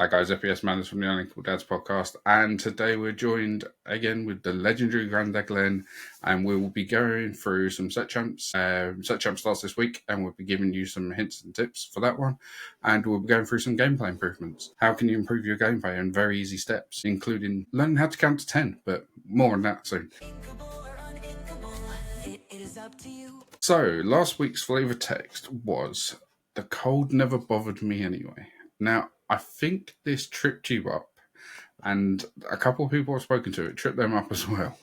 Hi guys, FPS Manners from the Uninkable Dads podcast, and today we're joined again with the legendary Granddad Glenn, and we will be going through some set champs. Set champ starts this week, and we'll be giving you some hints and tips for that one, and we'll be going through some gameplay improvements. How can you improve your gameplay in very easy steps, including learning how to count to 10, but more on that soon. So, last week's flavour text was, "The cold never bothered me anyway." Now, I think this tripped you up, and a couple of people I've spoken to, it tripped them up as well.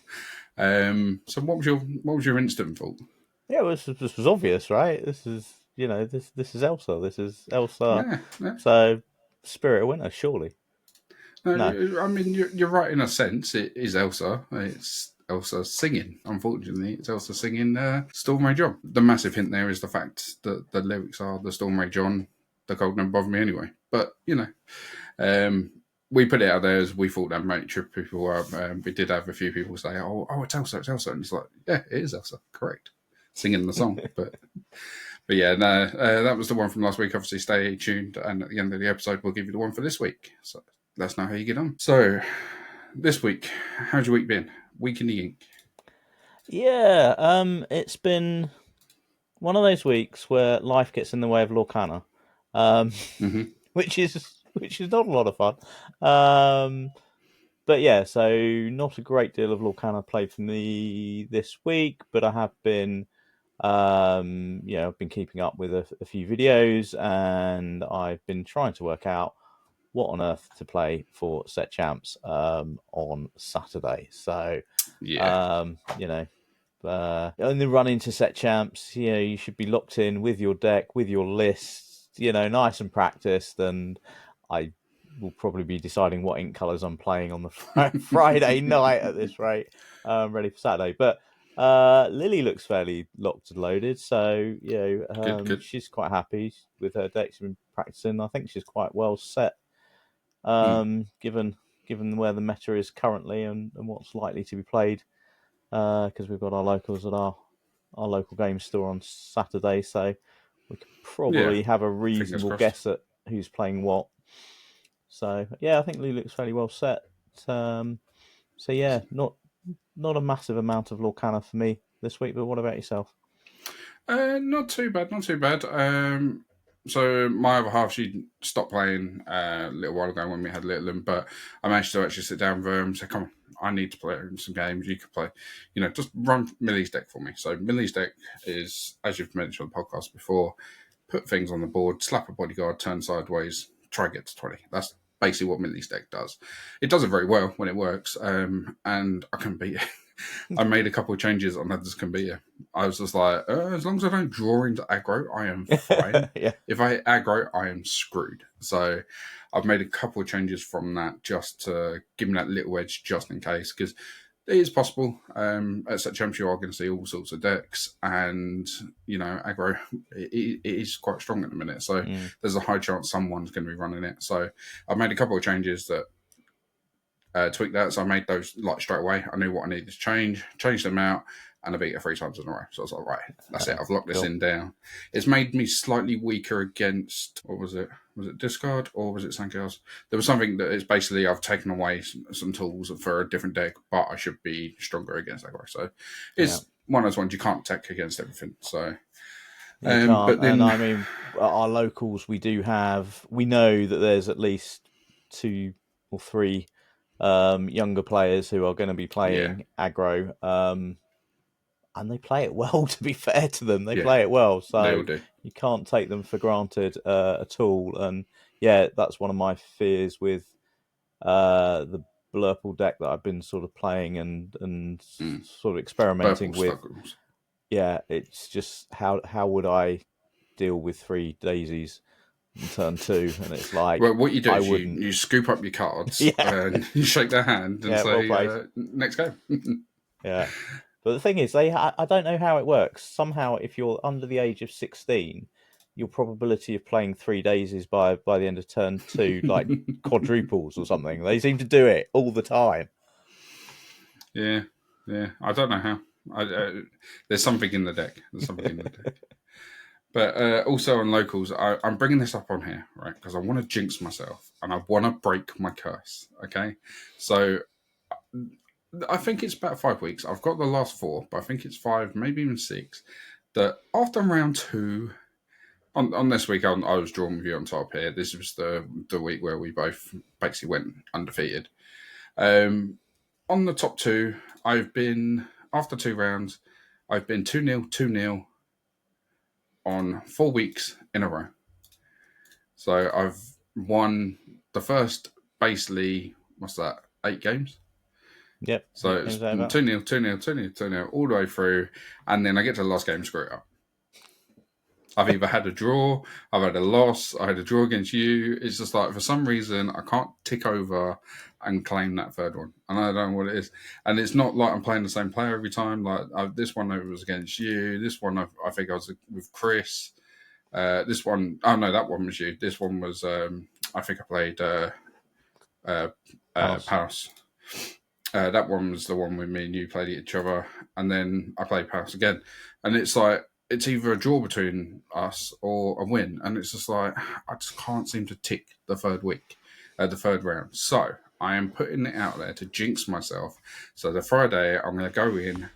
So what was your instant thought? Yeah, this was obvious, right? This is Elsa. This is Elsa. Yeah. So, Spirit of Winter, surely. No. I mean, you're right in a sense. It is Elsa. It's Elsa singing. Unfortunately, it's Elsa singing Storm Ray John. The massive hint there is the fact that the lyrics are the Storm Ray John. The cold never bothered me anyway. But, we put it out there as we thought that might trip people up. We did have a few people say, oh, it's Elsa. And it's like, yeah, it is Elsa. Correct. Singing the song. But yeah, no, that was the one from last week. Obviously, stay tuned. And at the end of the episode, we'll give you the one for this week. So let us know how you get on. So this week, how's your week been? Week in the ink. Yeah, it's been one of those weeks where life gets in the way of Lorcana. Which is not a lot of fun. But yeah, so not a great deal of Lorcana played for me this week, but I have been, I've been keeping up with a few videos, and I've been trying to work out what on earth to play for set champs on Saturday. So, yeah, in the run into set champs, you should be locked in with your deck, with your list, nice and practiced, and I will probably be deciding what ink colours I'm playing on the Friday night at this rate, ready for Saturday. But Lily looks fairly locked and loaded, so good. She's quite happy with her deck. She's been practicing. I think she's quite well set, given where the meta is currently and what's likely to be played. Because we've got our locals at our local game store on Saturday, so we could probably have a reasonable guess at who's playing what. So yeah, I think Lee looks fairly well set. So yeah, not a massive amount of Lorcana for me this week. But what about yourself? Not too bad. So my other half, she stopped playing a little while ago when we had Little, but I managed to actually sit down with her and say, "Come on, I need to play some games. You could play, just run Millie's deck for me." So Millie's deck is, as you've mentioned on the podcast before, put things on the board, slap a bodyguard, turn sideways, try to get to 20. That's basically what Millie's deck does. It does it very well when it works, and I can beat it. I made a couple of changes on others can beat it. I was just like, as long as I don't draw into aggro, I am fine. Yeah. If I hit aggro, I am screwed. So I've made a couple of changes from that just to give me that little edge just in case, because it is possible. At set champs, you are going to see all sorts of decks, and aggro it is quite strong at the minute. So there's a high chance someone's going to be running it. So I made a couple of changes that tweaked that. So I made those straight away. I knew what I needed to changed them out, and I beat it 3 times in a row. So I was like, right, that's it. I've locked this in down. It's made me slightly weaker against, what was it? Was it discard or was it something else? There was something that is basically I've taken away some tools for a different deck, but I should be stronger against aggro. So it's one of those ones you can't tech against everything. So you can't. But then, and I mean, our locals, we know that there's at least 2 or 3 younger players who are going to be playing aggro, and they play it well. To be fair to them, they play it well, so you can't take them for granted at all. And yeah, that's one of my fears with the Blurple deck that I've been sort of playing and sort of experimenting with. Struggles. Yeah, it's just how would I deal with 3 daisies in turn 2, and it's like, well, what you do is you scoop up your cards and you shake their hand and say, next game. Yeah, but the thing is, I don't know how it works. Somehow, if you're under the age of 16, your probability of playing 3 daisies by the end of turn 2 quadruples or something. They seem to do it all the time. Yeah, I don't know how. There's something in the deck. But also on locals, I'm bringing this up on here, right? Because I want to jinx myself and I want to break my curse. Okay, so I think it's about 5 weeks. I've got the last 4, but I think it's 5, maybe even 6. That after round 2, on this week, I was drawn with you on top here. This was the week where we both basically went undefeated. On the top 2, I've been, after 2 rounds, I've been 2-0, 2-0 on 4 weeks in a row. So I've won the first, basically, what's that, 8 games? Yep. So it's 2-0, 2-0, 2-0, 2-0, all the way through, and then I get to the last game and screw it up. I've either had a draw, I've had a loss, I had a draw against you. It's just like, for some reason, I can't tick over and claim that third one. And I don't know what it is. And it's not like I'm playing the same player every time. Like this one was against you. This one, I think I was with Chris. This one, oh no, that one was you. This one was, I think I played Paris. That one was the one with me and you played each other. And then I played Paris again. And it's like, it's either a draw between us or a win. And it's just like, I just can't seem to tick the third week, the third round. So I am putting it out there to jinx myself. So the Friday, I'm going to go in.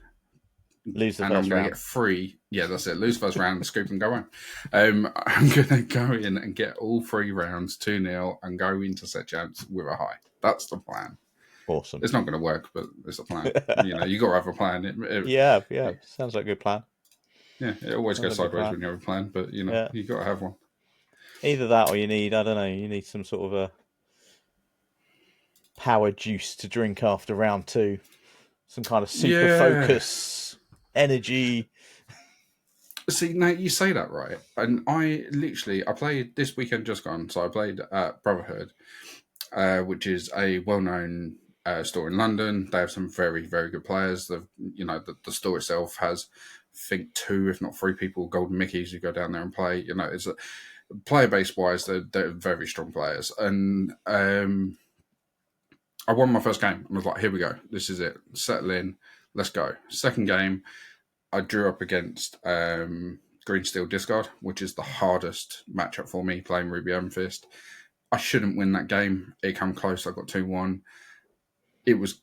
Lose the and first I'm going to get 3. Yeah, that's it. Lose first round, scoop and go home. I'm going to go in and get all 3 rounds 2-0 and go into set champs with a high. That's the plan. Awesome. It's not going to work, but it's a plan. You got to have a plan. Yeah. Sounds like a good plan. Yeah, it always goes sideways when you have a plan, but you got to have one. Either that, or you need, I don't know, you need some sort of a power juice to drink after round 2, some kind of super focus, energy. See, now you say that, right? And I played this weekend just gone. So I played at Brotherhood, which is a well-known store in London. They have some very, very good players. The store itself has, I think, 2, if not 3 people, Golden Mickeys, who go down there and play. It's player base wise, they're very strong players. And I won my first game. I was like, here we go. This is it. Settle in. Let's go. Second game, I drew up against Green Steel Discard, which is the hardest matchup for me, playing Ruby Amethyst. I shouldn't win that game. It came close. I got 2-1. It was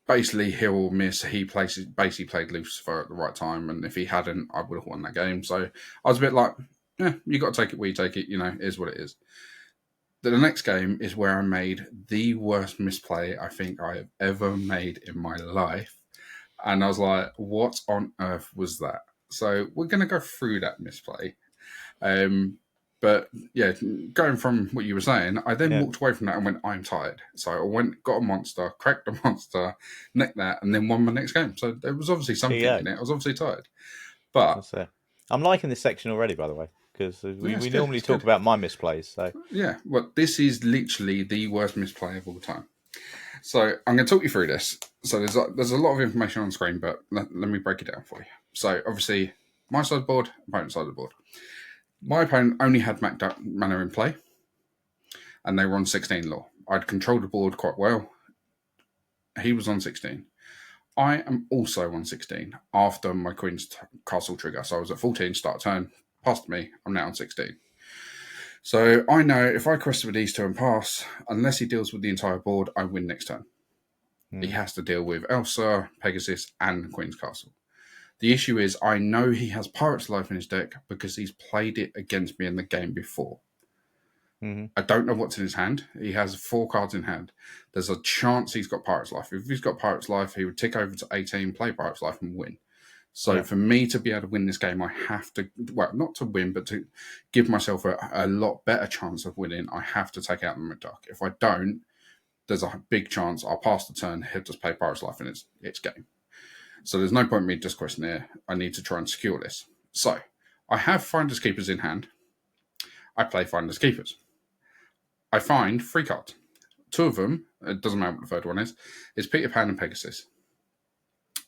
basically hit or miss. He basically played Lucifer at the right time, and if he hadn't, I would have won that game. So I was a bit like, you got to take it where you take it. It is what it is. The next game is where I made the worst misplay I think I have ever made in my life. And I was like, what on earth was that? So we're going to go through that misplay. But yeah, going from what you were saying, I then walked away from that and went, I'm tired. So I got a monster, cracked a monster, necked that, and then won my next game. So there was obviously something in it. I was obviously tired. But I'm liking this section already, by the way, because we normally talk about my misplays. So yeah, well, this is literally the worst misplay of all time. So I'm going to talk you through this. So there's a lot of information on screen, but let me break it down for you. So obviously, my side of the board, opponent's side of the board. My opponent only had maxed out mana in play, and they were on 16 lore. I'd controlled the board quite well. He was on 16. I am also on 16 after my Queen's Castle trigger. So I was at 14, start turn, passed me. I'm now on 16. So I know if I crest with these 2 and pass, unless he deals with the entire board, I win next turn. He has to deal with Elsa, Pegasus, and Queen's Castle. The issue is I know he has Pirate's Life in his deck because he's played it against me in the game before. I don't know what's in his hand. He has 4 cards in hand. There's a chance he's got Pirate's Life. If he's got Pirate's Life, he would tick over to 18, play Pirate's Life, and win. So for me to be able to win this game, I have to, well, not to win, but to give myself a lot better chance of winning, I have to take out the McDuck. If I don't, there's a big chance I'll pass the turn, he'll just play Pirate's Life, and it's game. So there's no point in me just questioning it. I need to try and secure this. So I have Finders Keepers in hand. I play Finders Keepers. I find 3 cards. 2 of them, it doesn't matter what the third one is Peter Pan and Pegasus.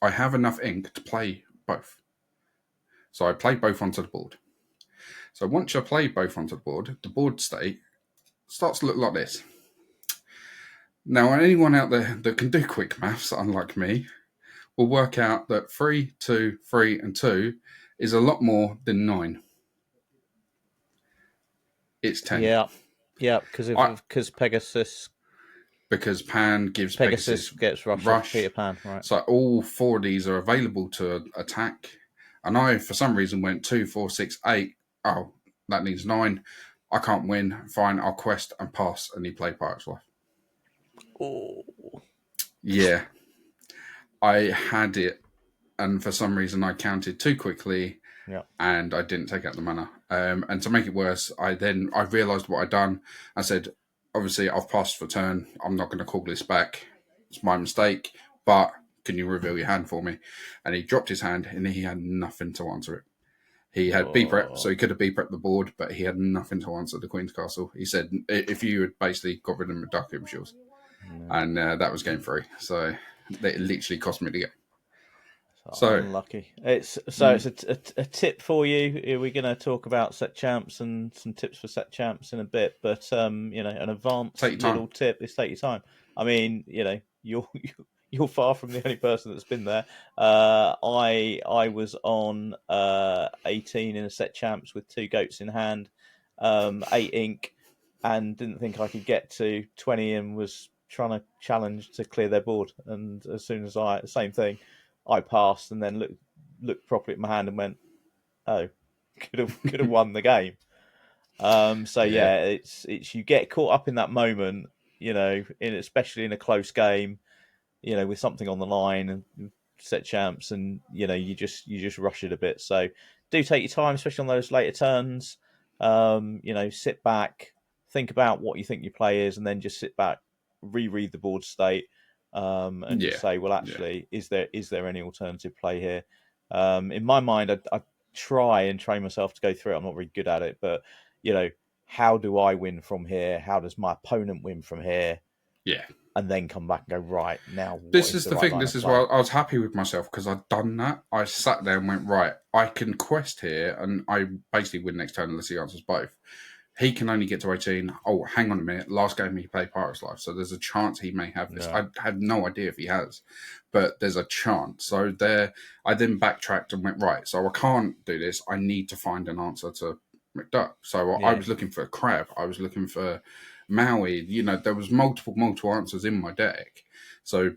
I have enough ink to play both. So I play both onto the board. So once I play both onto the board state starts to look like this. Now, anyone out there that can do quick maths, unlike me, will work out that 3, 2, 3, and 2 is a lot more than 9. it's 10. Yeah, because Because Pan gives Pegasus gets rush off Peter Pan, right? So all 4 of these are available to attack. And I, for some reason, went 2, 4, 6, 8. Oh, that needs 9. I can't win. Fine, I'll quest and pass. And he play Pirate's Life. Oh. Yeah. I had it, and for some reason I counted too quickly. Yeah. And I didn't take out the mana. And to make it worse, I realised what I'd done. I said, obviously, I've passed for turn. I'm not going to call this back. It's my mistake. But can you reveal your hand for me? And he dropped his hand, and he had nothing to answer it. He had B prep, so he could have B prepped the board, but he had nothing to answer the Queen's Castle. He said, if you had basically got rid of him, Duck, it was yours. And that was game 3. So it literally cost me the game. So unlucky. It's a tip for you. We're going to talk about set champs and some tips for set champs in a bit, but an advanced little tip is take your time. I mean, you're far from the only person that's been there. I was on 18 in a set champs with 2 goats in hand, 8 ink, and didn't think I could get to 20 and was trying to challenge to clear their board. And as soon as same thing. I passed and then looked properly at my hand and went, "Oh, could have won the game." It's you get caught up in that moment, especially in a close game, with something on the line and set champs, and you just rush it a bit. So do take your time, especially on those later turns. Sit back, think about what you think your play is, and then just sit back, reread the board state. And just say, well, actually, is there any alternative play here? In my mind, I try and train myself to go through it. I'm not very good at it, but how do I win from here? How does my opponent win from here? Yeah, and then come back and go, right now. This is the thing. This is why I was happy with myself, because I'd done that. I sat there and went, right, I can quest here, and I basically win next turn unless he answers both. He can only get to 18. Oh, hang on a minute. Last game he played Pirate's Life, so there's a chance he may have this. I have no idea if he has, but there's a chance. So I then backtracked and went, right, so I can't do this. I need to find an answer to McDuck. So I was looking for a crab. I was looking for Maui. There was multiple answers in my deck. So,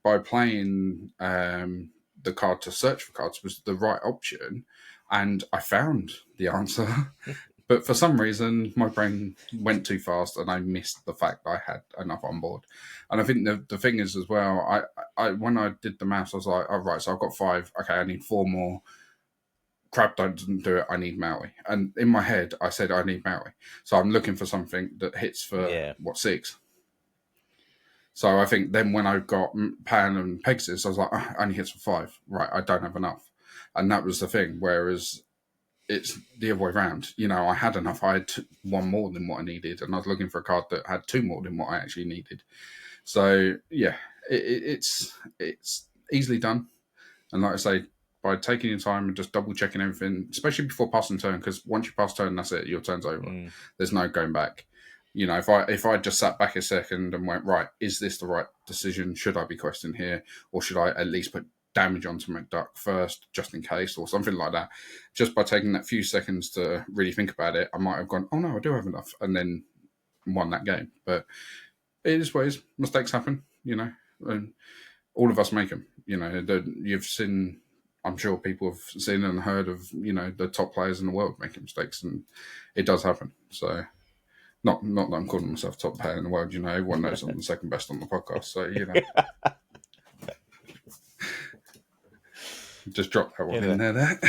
by playing the card to search for cards was the right option, and I found the answer. But for some reason, my brain went too fast, and I missed the fact I had enough on board. And I think the thing is as well, I when I did the maths, I was like, oh, right, so I've got 5. Okay, I need 4 more. Crab doesn't do it. I need Maui. And in my head, I said I need Maui. So I'm looking for something that hits for, 6? So I think then when I got Pan and Pegasus, I was like, oh, only hits for 5. Right, I don't have enough. And that was the thing. Whereas it's the other way around. I had enough. I had 1 more than what I needed, and I was looking for a card that had 2 more than what I actually needed. So yeah, it's easily done. And like I say, by taking your time and just double checking everything, especially before passing turn, because once you pass turn, that's it. Your turn's over. There's no going back. If I just sat back a second and went, right, is this the right decision? Should I be questioning here, or should I at least put damage onto McDuck first, just in case, or something like that? Just by taking that few seconds to really think about it, I might have gone, oh no, I do have enough, and then won that game. But it is what it is. Mistakes happen, and all of us make them. You've seen, I'm sure people have seen and heard of, the top players in the world making mistakes, and it does happen. So not that I'm calling myself top player in the world, everyone knows I'm the second best on the podcast. So, just drop that one in there.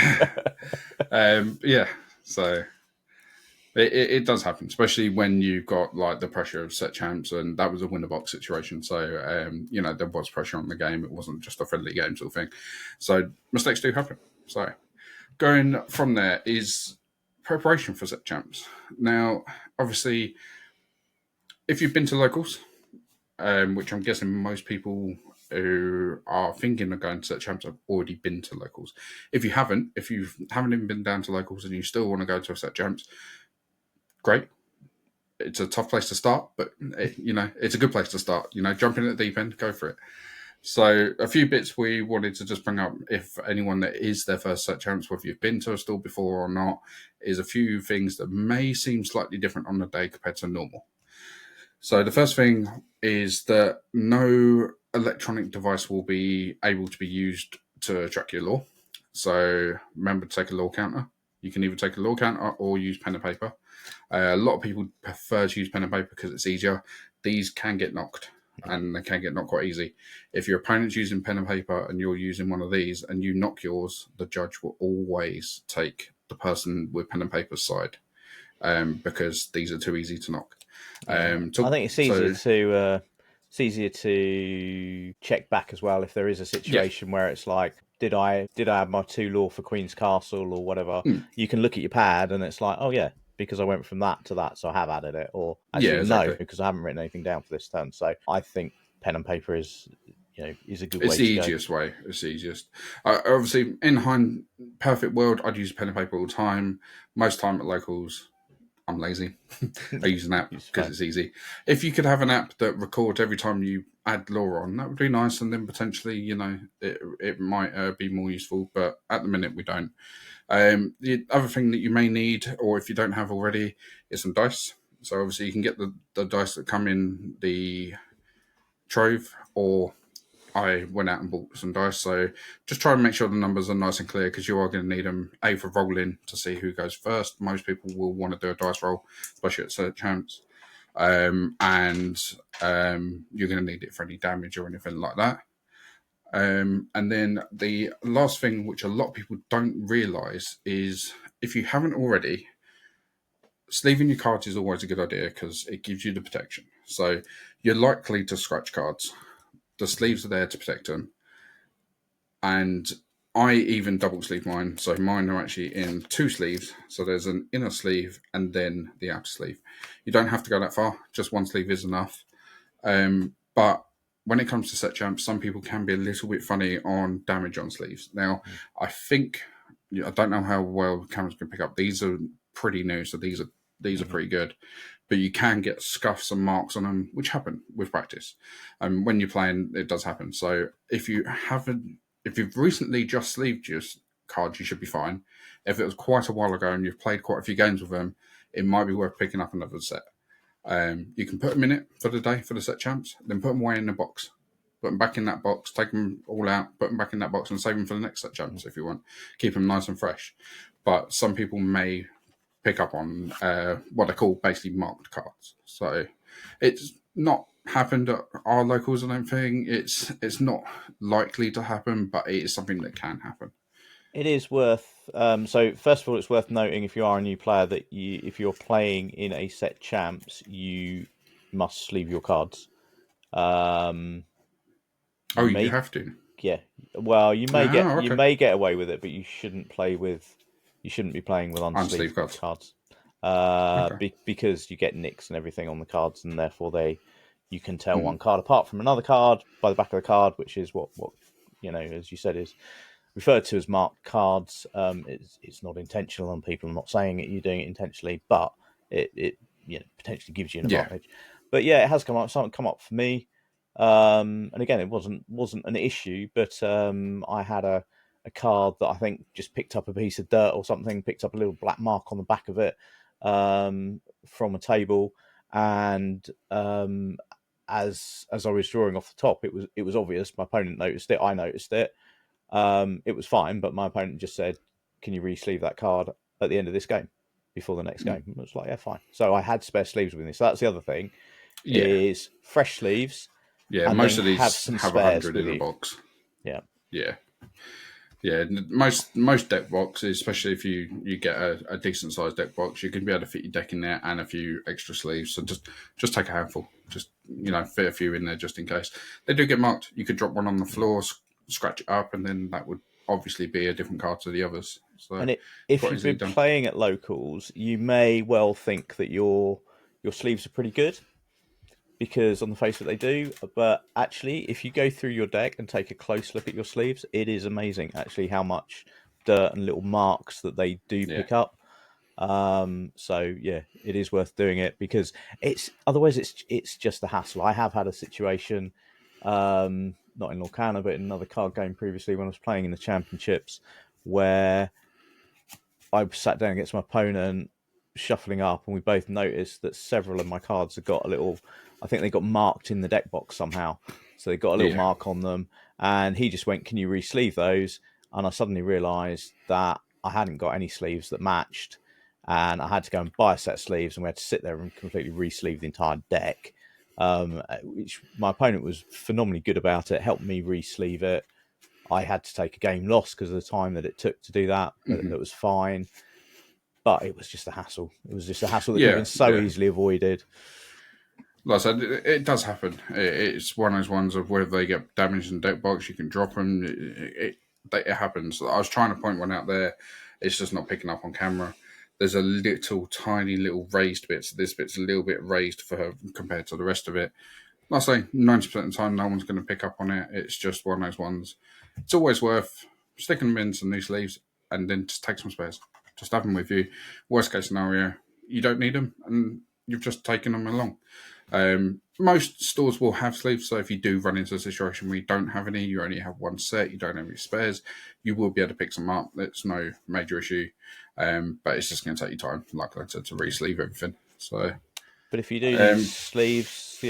So it does happen, especially when you've got like the pressure of set champs, and that was a winner box situation. So there was pressure on the game. It wasn't just a friendly game sort of thing. So mistakes do happen. So going from there is preparation for set champs. Now, obviously, if you've been to locals, which I'm guessing most people who are thinking of going to set champs have already been to locals. If you haven't even been down to locals and you still want to go to a set champs, great. It's a tough place to start, but it's a good place to start. Jump in at the deep end, go for it. So a few bits we wanted to just bring up, if anyone that is their first set champs, whether you've been to a store before or not, is a few things that may seem slightly different on the day compared to normal. So the first thing is that no electronic device will be able to be used to track your lore. So remember to take a lore counter. You can either take a lore counter or use pen and paper. A lot of people prefer to use pen and paper because it's easier. These can get knocked, and they can get knocked quite easy. If your opponent's using pen and paper and you're using one of these and you knock yours, the judge will always take the person with pen and paper's side, because these are too easy to knock. I think it's easier to check back as well if there is a situation where it's like, did I have my 2 lore for Queen's Castle or whatever? You can look at your pad and it's like, oh yeah, because I went from that to that, so I have added it. Or actually no, because I haven't written anything down for this turn. So I think pen and paper is a good way to go. It's the easiest way. It's the easiest. Obviously, in perfect world, I'd use pen and paper all the time. Most time at locals, I'm lazy. I use an app because it's easy. If you could have an app that records every time you add lore on, that would be nice. And then potentially, it might be more useful. But at the minute, we don't. The other thing that you may need, or if you don't have already, is some dice. So obviously, you can get the dice that come in the trove, or I went out and bought some dice. So just try and make sure the numbers are nice and clear, because you are going to need them, A, for rolling to see who goes first. Most people will want to do a dice roll, especially at set champs. And you're going to need it for any damage or anything like that. And then the last thing, which a lot of people don't realise, is if you haven't already, sleeving your cards is always a good idea because it gives you the protection. So you're likely to scratch cards. The sleeves are there to protect them. And I even double sleeve mine. So mine are actually in 2 sleeves. So there's an inner sleeve and then the outer sleeve. You don't have to go that far. Just 1 sleeve is enough. But when it comes to set champs, some people can be a little bit funny on damage on sleeves. Now, I don't know how well cameras can pick up. These are pretty new, so these are pretty good. But you can get scuffs and marks on them, which happen with practice. And when you're playing, it does happen. So if you've recently just sleeved your cards, you should be fine. If it was quite a while ago and you've played quite a few games with them, it might be worth picking up another set. You can put them in it for the day for the set champs, then put them away in the box. Put them back in that box, take them all out, put them back in that box, and save them for the next set champs if you want. Keep them nice and fresh. But some people may pick up on what I call basically marked cards. So it's not happened at our locals, I don't think. It's not likely to happen, but it is something that can happen. It is worth. So first of all, it's worth noting, if you are a new player, that if you're playing in a set champs, you must sleeve your cards. You have to. Yeah. Well, you may get away with it, but you shouldn't be playing with unsleeved cards. Because you get nicks and everything on the cards, and therefore you can tell one card apart from another card by the back of the card, which is what as you said, is referred to as marked cards. It's not intentional, and people are not saying you're doing it intentionally, but it potentially gives you an advantage. But yeah, it has come up for me. And again, it wasn't an issue, but I had a card that I think just picked up a piece of dirt or something, picked up a little black mark on the back of it from a table, and as I was drawing off the top, it was obvious. My opponent noticed it. I noticed it. It was fine, but my opponent just said, "Can you re-sleeve that card at the end of this game, before the next game?" I was like, "Yeah, fine." So I had spare sleeves with me. So that's the other thing, is fresh sleeves. Yeah, most of these have 100 in the box. Yeah. Most deck boxes, especially if you get a decent sized deck box, you can be able to fit your deck in there and a few extra sleeves. So just take a handful, just fit a few in there just in case. They do get marked. You could drop one on the floor, scratch it up, and then that would obviously be a different card to the others. So, and if you've been playing at locals, you may well think that your sleeves are pretty good, because on the face of it they do, but actually if you go through your deck and take a close look at your sleeves, it is amazing actually how much dirt and little marks that they do pick up. So yeah, it is worth doing it, because otherwise it's just a hassle. I have had a situation not in Lorcana, but in another card game previously when I was playing in the championships, where I sat down against my opponent, shuffling up, and we both noticed that several of my cards had got a little, I think they got marked in the deck box somehow. So they got a little mark on them, and he just went, "Can you re-sleeve those?" And I suddenly realised that I hadn't got any sleeves that matched, and I had to go and buy a set of sleeves, and we had to sit there and completely re-sleeve the entire deck. Which my opponent was phenomenally good about it, helped me re-sleeve it. I had to take a game loss because of the time that it took to do that, but that was fine. But it was just a hassle. It was just a hassle that could have been so easily avoided. Like I said, it does happen. It's one of those ones of whether they get damaged in the deck box, you can drop them. It happens. I was trying to point one out there. It's just not picking up on camera. There's a little, tiny little raised bits. This bit's a little bit raised for her compared to the rest of it. Like I say, 90% of the time, no one's going to pick up on it. It's just one of those ones. It's always worth sticking them in some new sleeves and then just take some spares. Just have them with you. Worst case scenario, you don't need them and you've just taken them along. Most stores will have sleeves, so if you do run into a situation where you don't have any, you only have one set, you don't have any spares, you will be able to pick some up. That's no major issue, but it's just going to take you time, like I said, to re-sleeve everything. So, but if you do use sleeves,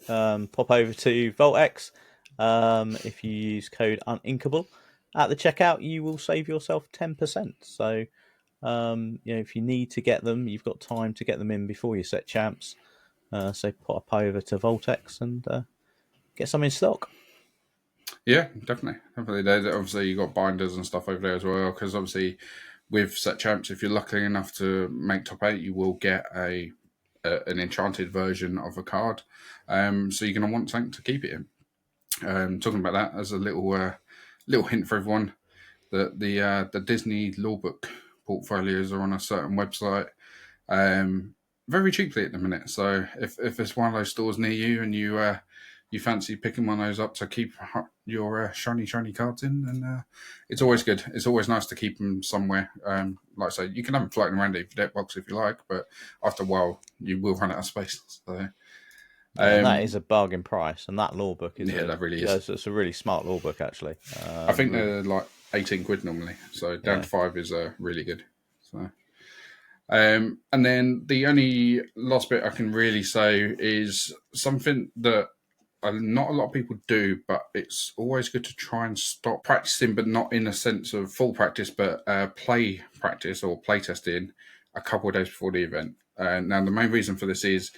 pop over to Voltex. If you use code Uninkable at the checkout, you will save yourself 10%. So, if you need to get them, you've got time to get them in before you set champs. So pop over to Voltex and get some in stock. Yeah, definitely. Obviously, you got binders and stuff over there as well. Because obviously, with set champs, if you're lucky enough to make top 8, you will get an enchanted version of a card. So you're going to want something to keep it in. Talking about that as a little hint for everyone, that the Disney Lorebook portfolios are on a certain website. Very cheaply at the minute. So if it's one of those stores near you and you fancy picking one of those up to keep your shiny cards in, then it's always good. It's always nice to keep them somewhere. Like I say, you can have them floating around your deck box if you like, but after a while you will run out of space. So and that is a bargain price, and that law book is that really is. It's a really smart law book actually. I think they're like 18 quid normally, so down to 5 is really good. So. And then the only last bit I can really say is something that not a lot of people do, but it's always good to try and stop practicing, but not in a sense of full practice, but play practice or play testing a couple of days before the event. Now, the main reason for this is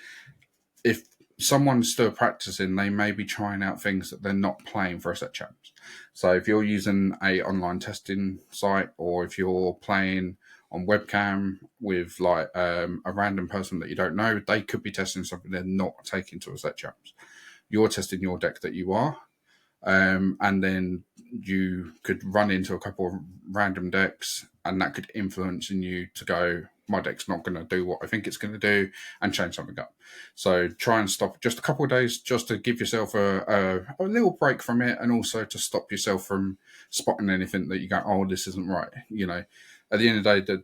if someone's still practicing, they may be trying out things that they're not playing for a set champs. So if you're using a online testing site, or if you're playing on webcam with like a random person that you don't know, they could be testing something they're not taking to a set champs. You're testing your deck that you are, and then you could run into a couple of random decks, and that could influence in you to go, my deck's not going to do what I think it's going to do, and change something up. So try and stop just a couple of days just to give yourself a little break from it, and also to stop yourself from spotting anything that you go, oh, this isn't right. At the end of the day,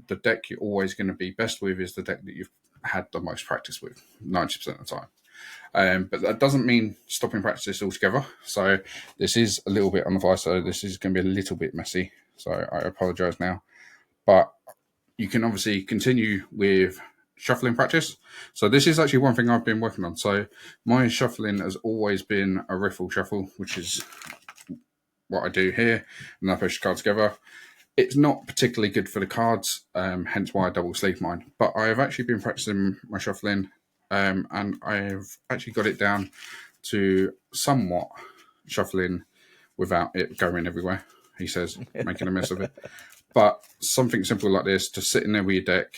the deck you're always going to be best with is the deck that you've had the most practice with, 90% of the time. But that doesn't mean stopping practice altogether. So this is a little bit on the fly, so this is going to be a little bit messy. So I apologise now. But you can obviously continue with shuffling practice. So this is actually one thing I've been working on. So my shuffling has always been a riffle shuffle, which is what I do here. And I push the cards together. It's not particularly good for the cards, hence why I double sleeve mine. But I have actually been practicing my shuffling, and I've actually got it down to somewhat shuffling without it going everywhere, he says, making a mess of it. But something simple like this, just sitting there with your deck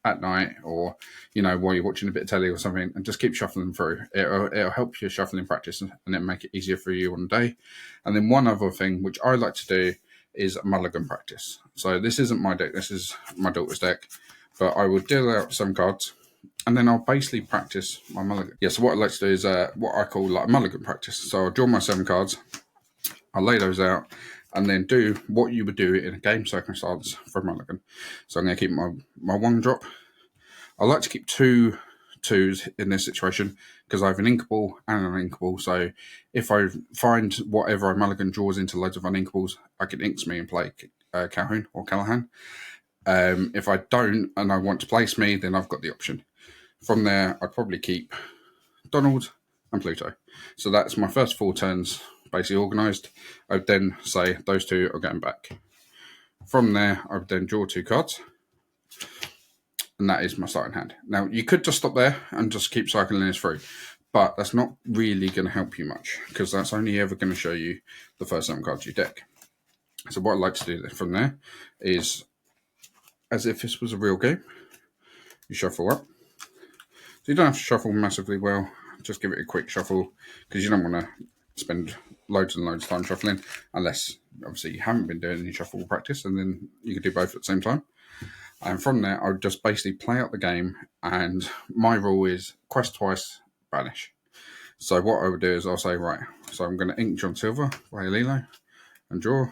at night, or while you're watching a bit of telly or something, and just keep shuffling through. It'll help your shuffling practice and then make it easier for you on the day. And then one other thing which I like to do is mulligan practice. So this isn't my deck, this is my daughter's deck, but I will deal out some cards and then I'll basically practice my mulligan. Yeah, so what I like to do is what I call like mulligan practice. So I'll draw my 7 cards, I'll lay those out, and then do what you would do in a game circumstance for a mulligan. So I'm going to keep my 1 drop. I like to keep two twos in this situation because I have an inkable and an uninkable. So if I find whatever I mulligan draws into loads of uninkables, I can inks me and play Calhoun or Callahan. If I don't and I want to place me, then I've got the option. From there, I'd probably keep Donald and Pluto. So that's my first 4 turns basically organised. I would then say those two are going back. From there, I would then draw 2 cards. And that is my starting hand. Now, you could just stop there and just keep cycling this through. But that's not really going to help you much because that's only ever going to show you the first 7 cards of your deck. So what I like to do from there is, as if this was a real game, you shuffle up. So you don't have to shuffle massively well. Just give it a quick shuffle because you don't want to spend loads and loads of time shuffling unless, obviously, you haven't been doing any shuffle practice, and then you can do both at the same time. And from there, I would just basically play out the game, and my rule is quest twice, banish. So what I would do is I'll say, right, so I'm going to ink John Silver, play Lilo, and draw.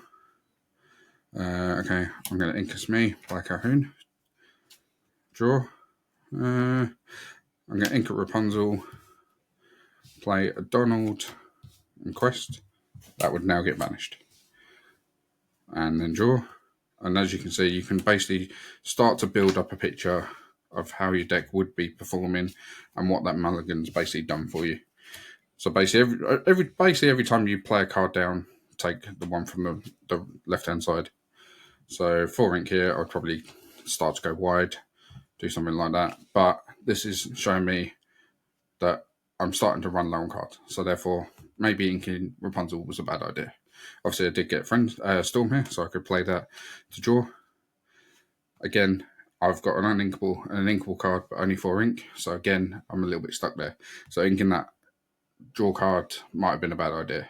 Okay, I'm going to ink as me, play Calhoun, draw. I'm going to ink a Rapunzel, play a Donald, and quest. That would now get banished. And then draw. And as you can see, you can basically start to build up a picture of how your deck would be performing and what that mulligan's basically done for you. So basically, every time you play a card down, take the one from the left-hand side. So 4 ink here, I'd probably start to go wide, do something like that. But this is showing me that I'm starting to run low on cards. So therefore, maybe inking Rapunzel was a bad idea. Obviously, I did get Storm here, so I could play that to draw. Again, I've got an uninkable and an inkable card, but only 4 ink. So again, I'm a little bit stuck there. So inking that draw card might have been a bad idea.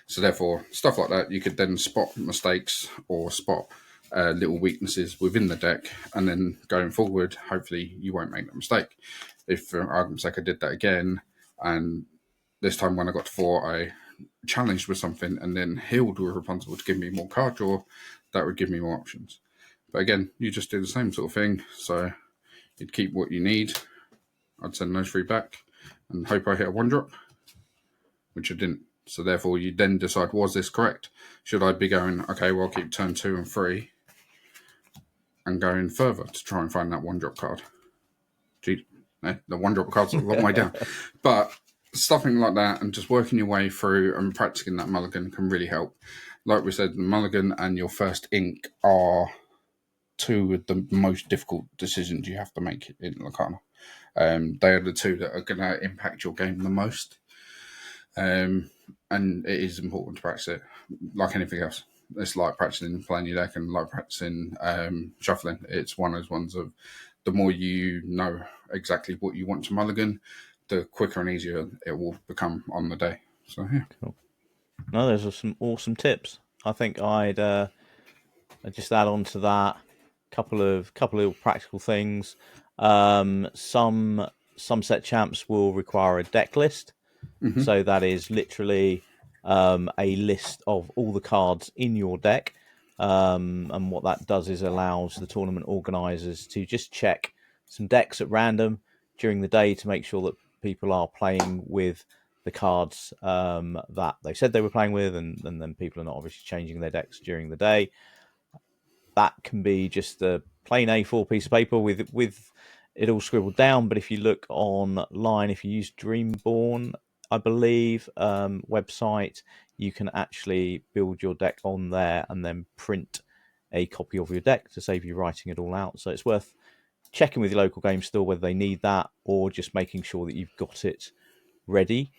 So therefore, stuff like that, you could then spot mistakes or spot little weaknesses within the deck, and then going forward, hopefully you won't make that mistake. If, for argument's sake, I did that again, and this time when I got to 4, I challenged with something and then healed with Rapunzel to give me more card draw, that would give me more options. But again, you just do the same sort of thing. So you'd keep what you need. I'd send those 3 back and hope I hit a 1-drop, which I didn't. So therefore, you then decide, was this correct? Should I be going, okay, well, I'll keep turn 2 and 3 and going further to try and find that 1-drop card? Gee, the 1-drop card's a long way down. But stuffing like that and just working your way through and practicing that mulligan can really help. Like we said, the mulligan and your first ink are 2 of the most difficult decisions you have to make in Lorcana. They are the 2 that are going to impact your game the most. And it is important to practice it like anything else. It's like practicing playing your deck and like practicing shuffling. It's one of those ones of the more you know exactly what you want to mulligan, the quicker and easier it will become on the day. So yeah. Cool. No, those are some awesome tips. I think I'd just add on to that couple of practical things. Some set champs will require a deck list. Mm-hmm. So that is literally a list of all the cards in your deck. And what that does is allows the tournament organisers to just check some decks at random during the day to make sure that people are playing with the cards that they said they were playing with, and then people are not obviously changing their decks during the day. That can be just a plain A4 piece of paper with it all scribbled down. But if you look online, if you use Dreamborn, I believe, website, you can actually build your deck on there and then print a copy of your deck to save you writing it all out. So it's worth checking with your local game store whether they need that or just making sure that you've got it ready.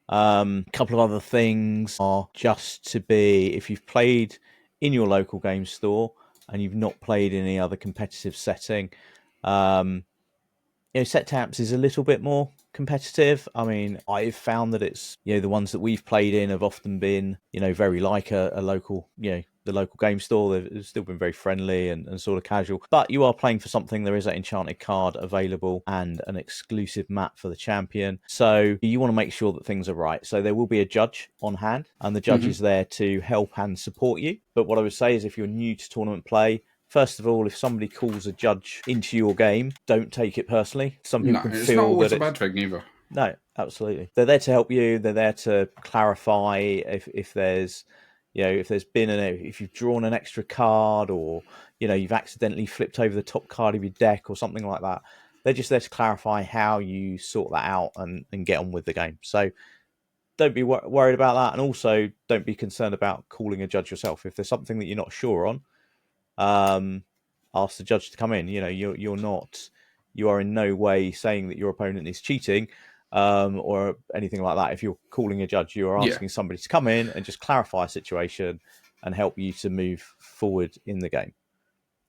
A couple of other things are just to be, if you've played in your local game store and you've not played in any other competitive setting, set taps is a little bit more competitive. I mean, I've found that it's, the ones that we've played in have often been, very like a local, the local game store. They've still been very friendly and sort of casual. But you are playing for something. There is that enchanted card available and an exclusive map for the champion. So you want to make sure that things are right. So there will be a judge on hand, and the judge is there to help and support you. But what I would say is if you're new to tournament play, first of all, if somebody calls a judge into your game, don't take it personally. Some people can it's feel not always that a bad thing either. No, absolutely. They're there to help you. They're there to clarify if there's, if you've drawn an extra card, or you've accidentally flipped over the top card of your deck or something like that. They're just there to clarify how you sort that out and get on with the game. So don't be worried about that, and also don't be concerned about calling a judge yourself. If there's something that you're not sure on, ask the judge to come in. You are in no way saying that your opponent is cheating, or anything like that. If you're calling a judge, you are asking somebody to come in and just clarify a situation and help you to move forward in the game.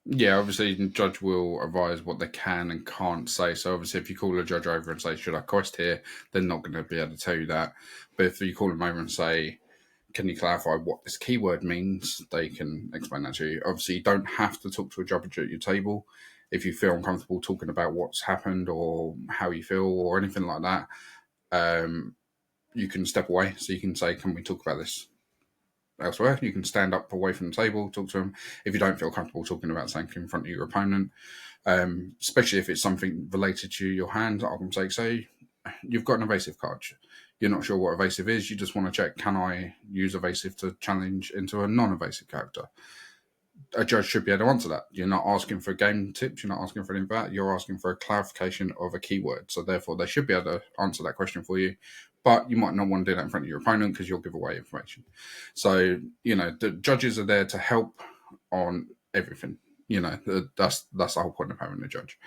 Yeah, obviously the judge will advise what they can and can't say. So obviously if you call a judge over and say, should I quest here? They're not going to be able to tell you that. But if you call them over and say, can you clarify what this keyword means? They can explain that to you. Obviously you don't have to talk to a judge at your table. If you feel uncomfortable talking about what's happened or how you feel or anything like that, you can step away. So you can say, can we talk about this elsewhere? You can stand up away from the table, talk to them. If you don't feel comfortable talking about something in front of your opponent, especially if it's something related to your hand, I can say you've got an evasive card. You're not sure what evasive is. You just want to check, can I use evasive to challenge into a non-evasive character? A judge should be able to answer that. You're not asking for game tips. You're not asking for anything like that. You're asking for a clarification of a keyword. So therefore, they should be able to answer that question for you. But you might not want to do that in front of your opponent because you'll give away information. So, the judges are there to help on everything. That's the whole point of having a judge.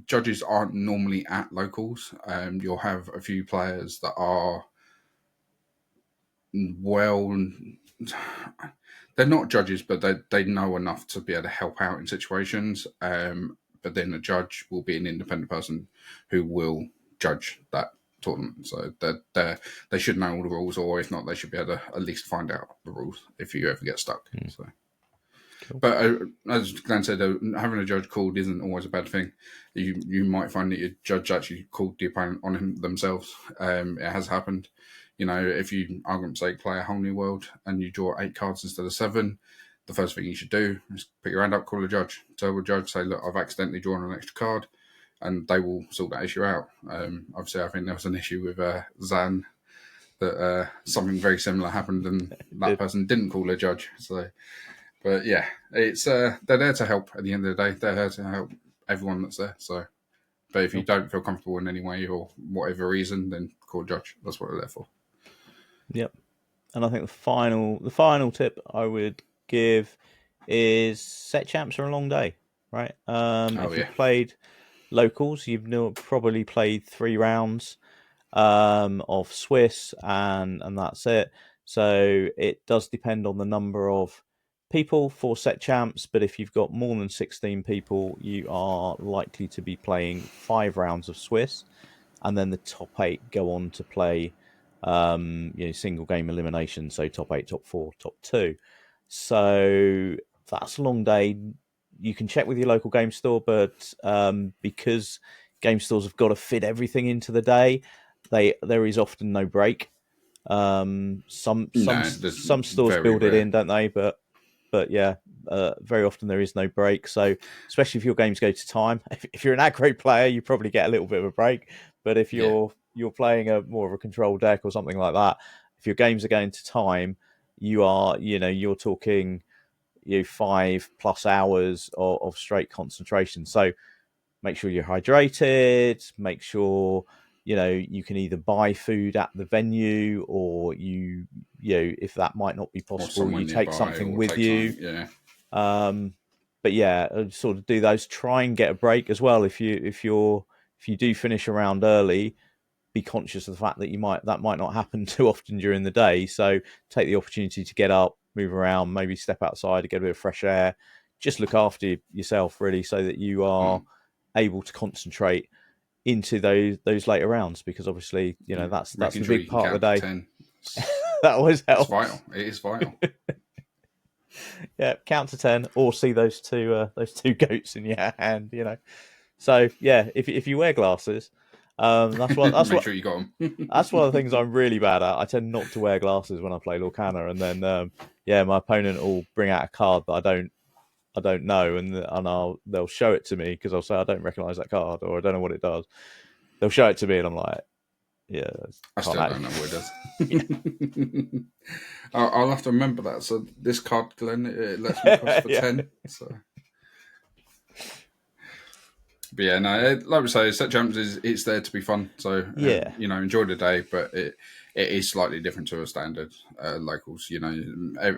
Judges aren't normally at locals. You'll have a few players that are they're not judges, but they know enough to be able to help out in situations. But then a judge will be an independent person who will judge that tournament. So they should know all the rules, or if not, they should be able to at least find out the rules if you ever get stuck. So. Cool. But as Glenn said, having a judge called isn't always a bad thing. You might find that your judge actually called the opponent on him themselves. It has happened. If you, argument's sake, play a whole new world and you draw 8 cards instead of 7, the first thing you should do is put your hand up, call a judge. Tell the judge, say, look, I've accidentally drawn an extra card, and they will sort that issue out. Obviously, I think there was an issue with Zan that something very similar happened, and that person didn't call a judge. So, but yeah, it's they're there to help. At the end of the day, they're there to help everyone that's there. So, but if you don't feel comfortable in any way or whatever reason, then call a judge. That's what they're there for. Yep. And I think the final tip I would give is set champs are a long day, right? If you've played locals, you've probably played 3 rounds of Swiss, and that's it. So it does depend on the number of people for set champs, but if you've got more than 16 people, you are likely to be playing 5 rounds of Swiss, and then the top 8 go on to play single game elimination, so top 8, top 4, top 2. So that's a long day. You can check with your local game store, but because game stores have got to fit everything into the day, there is often no break. Some stores build it in, don't they? But yeah, very often there is no break. So especially if your games go to time, if you're an aggro player, you probably get a little bit of a break. But if you're playing a more of a control deck or something like that, if your games are going to time, you're talking 5+ hours of straight concentration. So make sure you're hydrated, make sure you can either buy food at the venue, or if that might not be possible, you take something with you. But yeah, sort of do those. Try and get a break as well. If you do finish around early, be conscious of the fact that that might not happen too often during the day. So take the opportunity to get up, move around, maybe step outside to get a bit of fresh air. Just look after yourself, really, so that you are able to concentrate into those later rounds, because obviously that's the big part of the day. That always helps. It's vital. It is vital. Yeah, count to 10, or see those two goats in your hand. So yeah, if you wear glasses, that's make sure you got them. That's one of the things I'm really bad at. I tend not to wear glasses when I play Lorcana, and then my opponent will bring out a card that I don't I don't know, and they'll show it to me because I'll say I don't recognise that card or I don't know what it does. They'll show it to me, and I'm like, yeah, I still don't know what it does. I'll have to remember that. So this card, Glenn, it lets me cost for 10. So, but yeah, no, like we say, set jumps it's there to be fun. So enjoy the day, but it is slightly different to a standard locals.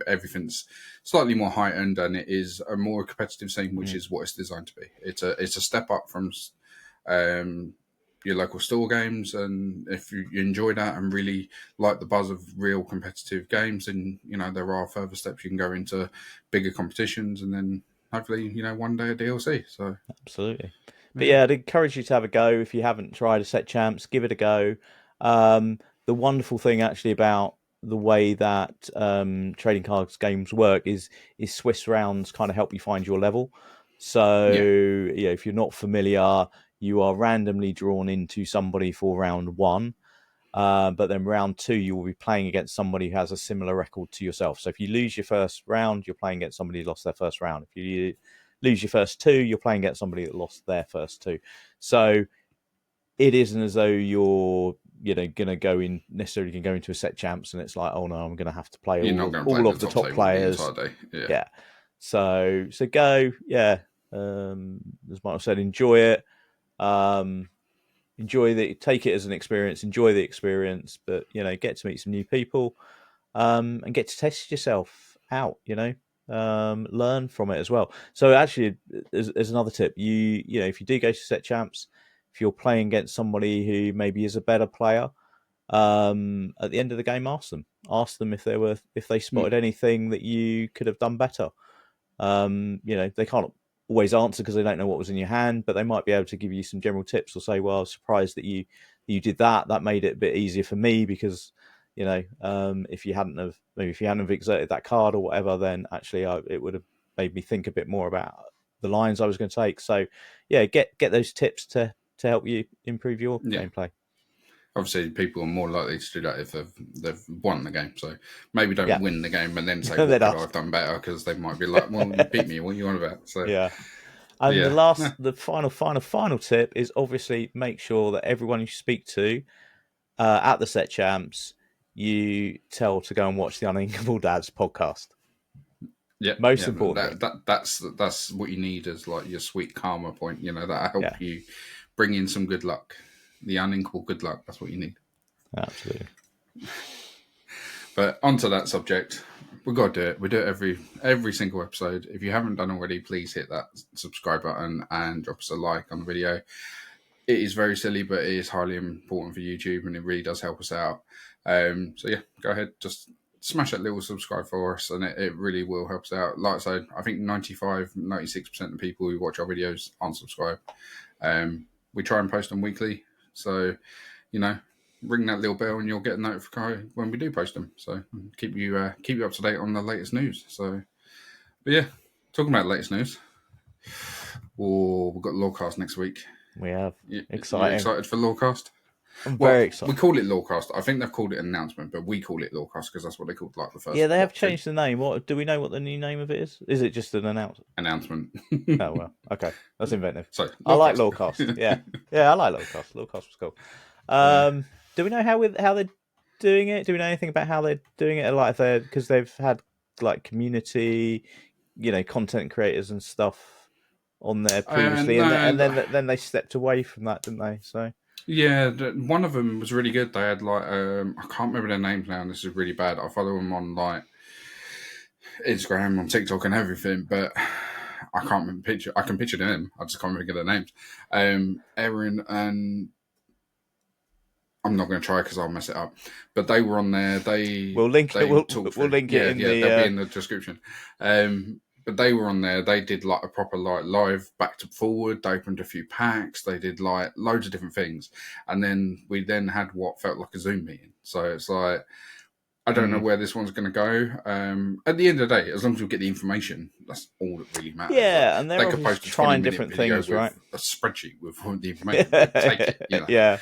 Everything's slightly more heightened, and it is a more competitive scene, which is what it's designed to be. It's a step up from your local store games, and if you enjoy that and really like the buzz of real competitive games, then there are further steps you can go into bigger competitions, and then hopefully one day a DLC. So absolutely. But yeah, I'd encourage you to have a go. If you haven't tried a set champs, give it a go. The wonderful thing actually about the way that trading cards games work is Swiss rounds kind of help you find your level. So if you're not familiar, you are randomly drawn into somebody for round 1. But then round 2, you will be playing against somebody who has a similar record to yourself. So if you lose your first round, you're playing against somebody who lost their first round. If you lose your first 2, you're playing against somebody that lost their first 2. So it isn't as though you're going to go into a set champs and it's like, oh no, I'm going to have to play all of the top players. Yeah. So go. Yeah. As Michael said, enjoy it. Take it as an experience, enjoy the experience, but get to meet some new people, and get to test yourself out, learn from it as well. So actually, as another tip, if you do go to set champs, if you're playing against somebody who maybe is a better player, at the end of the game, ask them if they spotted anything that you could have done better. They can't always answer because they don't know what was in your hand, but they might be able to give you some general tips or say, well, I was surprised that you did that made it a bit easier for me because if you hadn't have exerted that card or whatever, then actually it would have made me think a bit more about the lines I was going to take. So yeah, get those tips to help you improve your gameplay. Obviously, people are more likely to do that if they've won the game. So maybe don't win the game and then say, what could I have done better? Because they might be like, well, you beat me. What are you on about? So yeah. And the final tip is obviously make sure that everyone you speak to at the set champs, you tell to go and watch the Uninkable Dads podcast. Yeah, most importantly, that's what you need as like your sweet karma point. That'll help you bring in some good luck. The uninkable good luck. That's what you need. Absolutely. But onto that subject, we've got to do it. We do it every single episode. If you haven't done already, please hit that subscribe button and drop us a like on the video. It is very silly, but it is highly important for YouTube, and it really does help us out. So yeah, go ahead, just smash that little subscribe for us, and it really will help us out. Like I said, I think 96% of people who watch our videos unsubscribe. We try and post them weekly. So, ring that little bell and you'll get a notification when we do post them. So keep you up to date on the latest news. So, but yeah, talking about latest news. We've got LoreCast next week. We have. Exciting. You excited for LoreCast? I'm very excited. We call it LoreCast. I think they've called it an announcement, but we call it LoreCast because that's what they called like the first. Yeah, they have changed the name. What do we know? What the new name of it is? Is it just an announcement? Oh well, okay, that's inventive. So I like LoreCast. Yeah, I like LoreCast. LoreCast was cool. Do we know how they're doing it? Do we know anything about how they're doing it? Like because they've had like community, content creators and stuff on there previously, and then they stepped away from that, didn't they? So. Yeah, one of them was really good. They had like I can't remember their names now, and this is really bad. I follow them on like Instagram, on TikTok, and everything, but I can't remember picture. I can picture them. I just can't remember their names. Erin and I'm not going to try because I'll mess it up. But they were on there. We'll link it. We'll link it. They'll be in the description. But they were on there. They did like a proper like live back to forward. They opened a few packs. They did like loads of different things. And then we had what felt like a Zoom meeting. So it's like, I don't know where this one's going to go. At the end of the day, as long as we get the information, that's all that really matters. Yeah, like, and they're always trying different things, right? A spreadsheet with all the information. Take it, Yeah.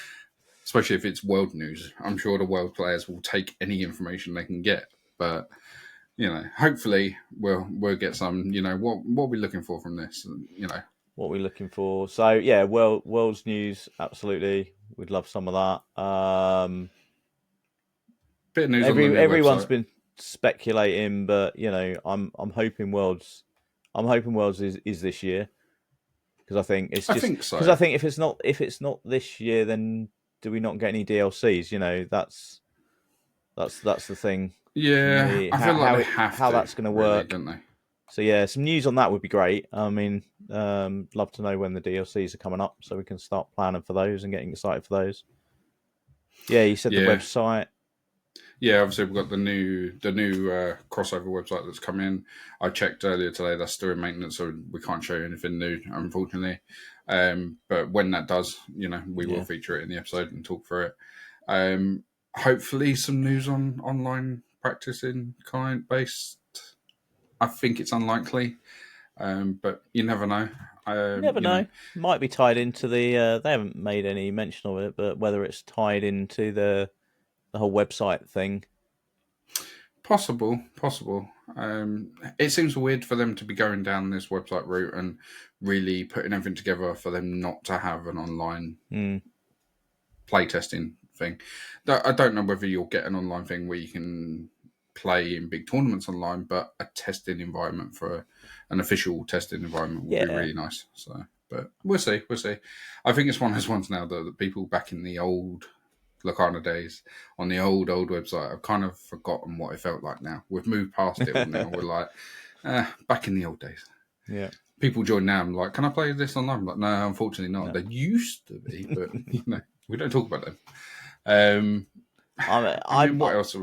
Especially if it's world news. I'm sure the world players will take any information they can get. But hopefully we'll get some. What are we looking for from this? What we're looking for. So yeah, world's news. Absolutely, we'd love some of that. Bit of news on the new Everyone's website. been speculating, but I'm hoping worlds is this year, because I think it's I just think because so. I think if it's not this year, then do we not get any DLCs? That's the thing for Yeah, me. I feel like they have How to, that's going to really, work. don't they? So yeah, some news on that would be great. I mean, love to know when the DLCs are coming up, so we can start planning for those and getting excited for those. Yeah, you said the Yeah. website. Yeah, obviously we've got the new crossover website that's come in. I checked earlier today; that's still in maintenance, so we can't show you anything new, unfortunately. But when that does, we will feature it in the episode and talk through it. Hopefully, some news on online practicing client based. I think it's unlikely, but you never know. You never know. Might be tied into the. They haven't made any mention of it, but whether it's tied into the whole website thing. Possible. It seems weird for them to be going down this website route and really putting everything together for them not to have an online playtesting thing. I don't know whether you'll get an online thing where you can play in big tournaments online, but a testing environment for an official testing environment would be really nice. So, but we'll see. I think it's one of those ones now that the people back in the old Lorcana days on the old website, I've kind of forgotten what it felt like now. We've moved past it all now. We're like, back in the old days. Yeah. People join now. I'm like, can I play this online? I'm like, no, unfortunately not. No. They used to be, but we don't talk about them. I mean, what else?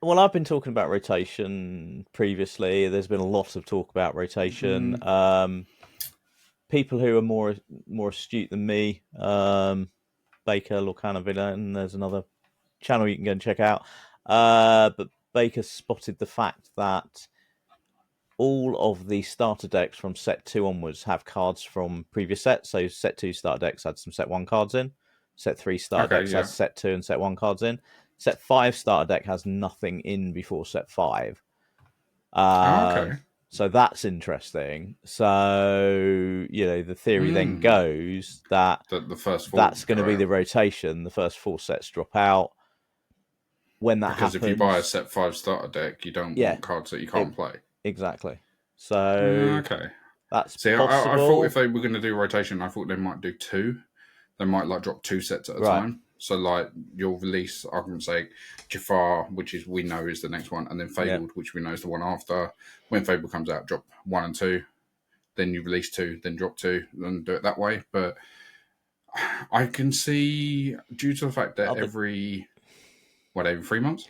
Well, I've been talking about rotation previously. There's been a lot of talk about rotation. People who are more astute than me, Baker, Lorcana Villa, and there's another channel you can go and check out. But Baker spotted the fact that all of the starter decks from set 2 onwards have cards from previous sets. So set 2 starter decks had some set 1 cards in. Set 3 starter decks has set 2 and set 1 cards in. Set 5 starter deck has nothing in before set 5. So that's interesting. So, the theory then goes that the first 4 that's going to be the rotation. The first 4 sets drop out. When that happens... Because if you buy a set 5 starter deck, you don't want cards that you can't play. Exactly. So that's possible. I thought if they were going to do rotation, I thought they might do 2. They might drop 2 sets at a time. So you'll release, argument's sake, Jafar, which we know is the next one, and then Fabled, which we know is the one after. When Fabled comes out, drop 1 and 2. Then you release 2, then drop 2, and do it that way. But I can see, due to the fact that every 3 months?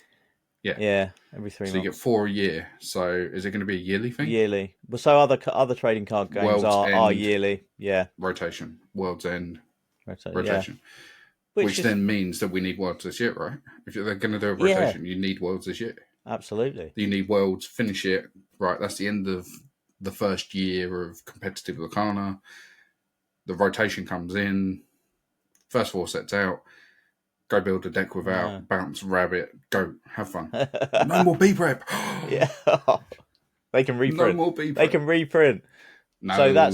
Yeah, every 3 months. So you get 4 a year. So is it going to be a yearly thing? Yearly. Well, so other trading card games are yearly. Yeah. Rotation. World's End. Rotation. Yeah. Which then means that we need Worlds this year, right? If they're going to do a rotation, you need Worlds this year. Absolutely. You need Worlds, finish it. Right, that's the end of the first year of competitive Lorcana. The rotation comes in. First 4 sets out. Go build a deck without bounce, rabbit, go, have fun. No more B prep. Yeah. They can reprint. No more B prep. They can reprint. No.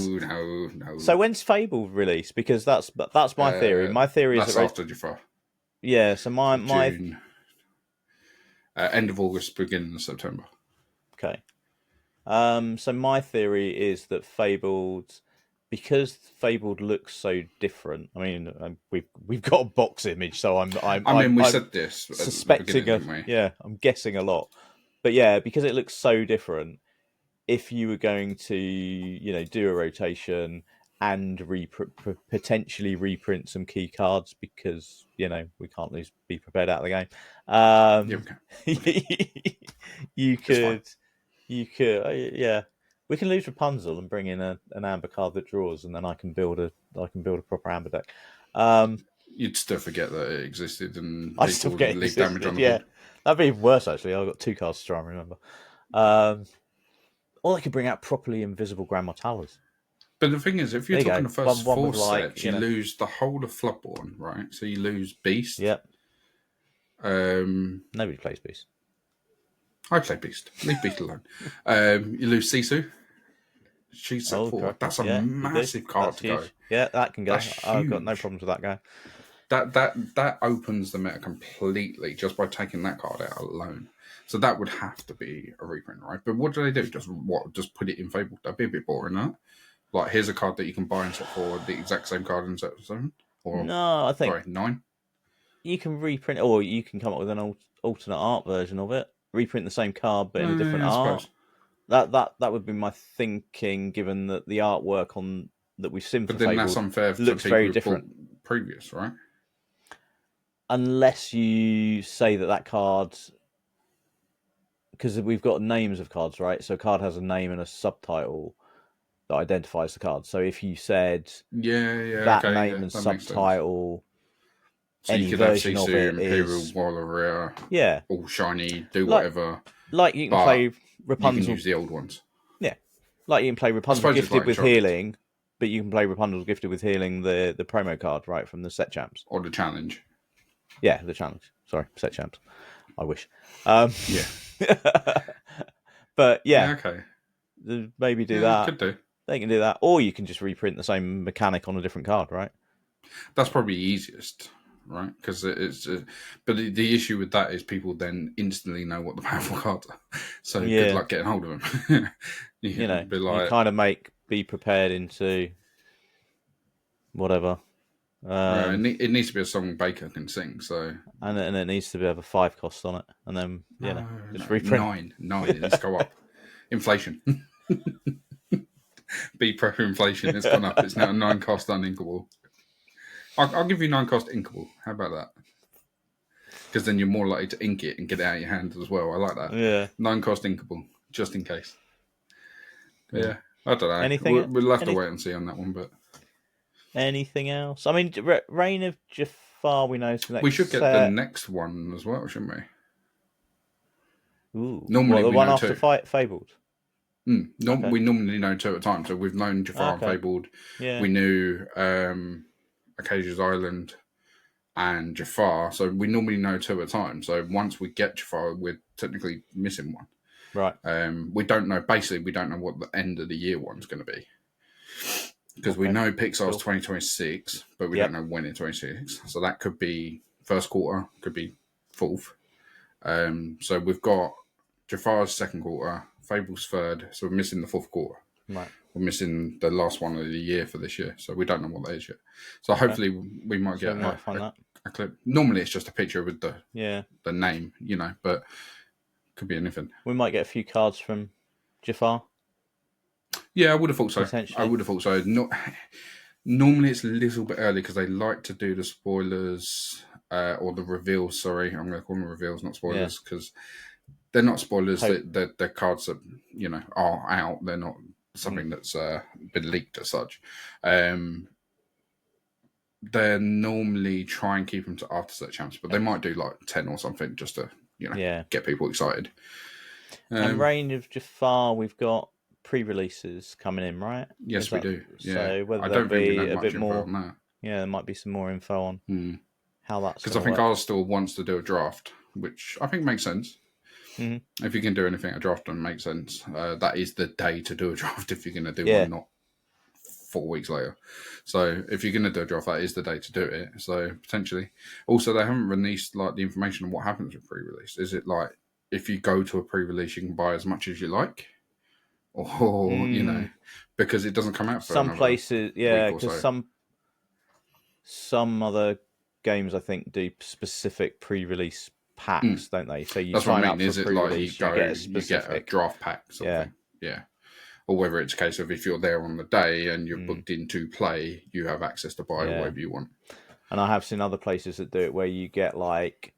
So when's Fable released? Because that's my theory. My theory is that after Jafar. Yeah. So my June, end of August, beginning of September. Okay. So my theory is that because Fabled looks so different. I mean, we've got a box image, so I'm said this suspecting. I'm guessing a lot, but yeah, because it looks so different. If you were going to, do a rotation and potentially reprint some key cards, because we can't lose Be Prepared out of the game. You could, we can lose Rapunzel and bring in an amber card that draws, and then I can build a proper amber deck. You'd still forget that it existed, and I still forget leave damage on the board. That'd be even worse actually. I've got 2 cards to try and remember. Or they could bring out properly invisible Grand Mortalis. But the thing is, if you're talking the first 4 sets, you lose the whole of Floodborn, right? So you lose Beast. Yep. Nobody plays Beast. I play Beast. Leave Beast alone. You lose Sisu. She's at 4. Okay. That's a Yeah, you do. massive card That's to go. huge. Yeah, that can go. That's I've got no huge. problems with that guy. That opens the meta completely just by taking that card out alone. So that would have to be a reprint, right? But what do they do? Just put it in Fable? That'd be a bit boring, huh? Like, here's a card that you can buy in set 4, the exact same card in set 7? Or, No, I think sorry, 9? you can reprint, or you can come up with an alternate art version of it. Reprint the same card, but in a different I art. suppose. That would be my thinking, given that the artwork on that we've seen for But then Fable that's unfair to looks people very who different. bought previous, right? Unless you say that card, because we've got names of cards, right? So a card has a name and a subtitle that identifies the card. So if you said that name and subtitle, so any you could have version of Sisu, it Imperial, is Warrior, yeah, all shiny, do whatever. Like you can play Rapunzel. You can use the old ones. Yeah, like you can play Rapunzel Gifted with Healing, but you can play Rapunzel Gifted with Healing, the promo card, right, from the set champs. Or the challenge. Yeah, the challenge. Sorry, set champs. I wish. Yeah. But yeah, okay. Maybe do that. Could do. They can do that, or you can just reprint the same mechanic on a different card, right? That's probably easiest, right? Because it's. But the issue with that is people then instantly know what the powerful cards are. So good luck getting hold of them. you know, you kind of be prepared into whatever. It needs to be a song Baker can sing. So and it needs to have a 5 cost on it, and then just reprint 9. It needs to go up. Inflation. Be pro inflation. It's gone up. It's now a 9 cost uninkable. I'll give you 9 cost inkable. How about that? Because then you're more likely to ink it and get it out of your hand as well. I like that. Yeah. 9 cost inkable, just in case. Yeah. I don't know. We'll have to wait and see on that one. But anything else? I mean, Reign of Jafar, we know. We should get the next one as well, shouldn't we? Ooh. Normally, the one after Fabled. We normally know 2 at a time. So we've known Jafar and Fabled. Yeah. We knew Acacia's Island and Jafar. So we normally know 2 at a time. So once we get Jafar, we're technically missing one. Right. We don't know. Basically, we don't know what the end of the year one's going to be. Because we know Pixar's 2026, but we don't know when in 2026. So that could be first quarter, could be fourth. So we've got Jafar's second quarter, Fable's third. So we're missing the fourth quarter. Right. We're missing the last one of the year for this year. So we don't know what that is yet. So hopefully we might get a clip. Normally it's just a picture with the name, but could be anything. We might get a few cards from Jafar. Yeah, I would have thought so. Normally it's a little bit early because they like to do the spoilers or the reveals. Sorry, I'm going to call them reveals, not spoilers, because they're not spoilers. They're cards that are out. They're not something that's been leaked as such. They normally try and keep them to after set champs, but they might do like 10 or something just to get people excited. And Reign of Jafar, we've got pre-releases coming in, right? Yes, we do. Yeah. So whether I don't think we know a much bit info more on that. Yeah, there might be some more info on how that's because I think ours still wants to do a draft, which I think makes sense. Mm-hmm. If you can do anything, a draft doesn't make sense. That is the day to do a draft if you're going to do one, not 4 weeks later. So if you're going to do a draft, that is the day to do it. So potentially. Also, they haven't released like the information on what happens with pre-release. Is it like if you go to a pre-release, you can buy as much as you like? Or, because it doesn't come out for some places, because some other games, I think, do specific pre-release packs, don't they? So you sign up for is it pre-release, like you get a draft pack something? Yeah. Or whether it's a case of if you're there on the day and you're booked in to play, you have access to buy whatever you want. And I have seen other places that do it where you get like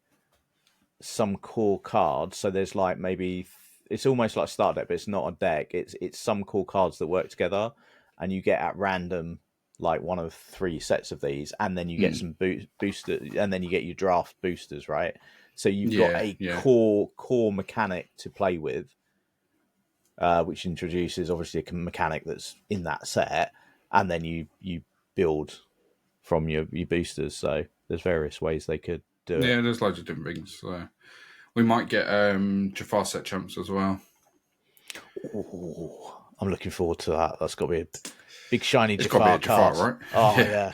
some core cards. So there's like maybe it's almost like start deck, but it's not a deck. It's some core cards that work together, and you get at random like one of 3 sets of these, and then you get some booster, and then you get your draft boosters, right? So you've got a core mechanic to play with, which introduces obviously a mechanic that's in that set, and then you build from your boosters. So there's various ways they could do it. Yeah, there's loads of different things. So We might get Jafar set champs as well. Ooh, I'm looking forward to that. That's got to be a big shiny It's Jafar got to be a Jafar, card. right? Oh yeah.